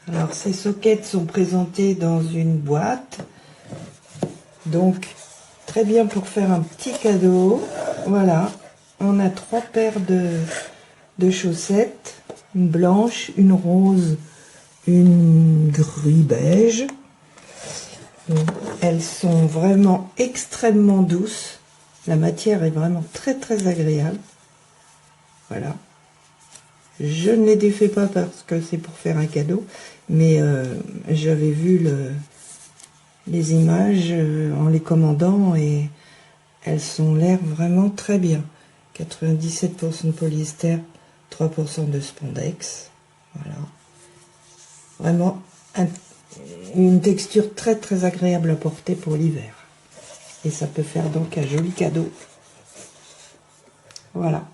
Alors, ces sockets sont présentés dans une boîte. Donc, très bien pour faire un petit cadeau. Voilà, on a 3 paires de chaussettes. Une blanche, une rose, une gris beige. Donc, elles sont vraiment extrêmement douces. La matière est vraiment très très agréable. Voilà. Je ne les défais pas parce que c'est pour faire un cadeau, mais j'avais vu les images en les commandant et elles sont l'air vraiment très bien. 97% de polyester, 3% de spandex. Voilà. Vraiment une texture très très agréable à porter pour l'hiver. Et ça peut faire donc un joli cadeau. Voilà.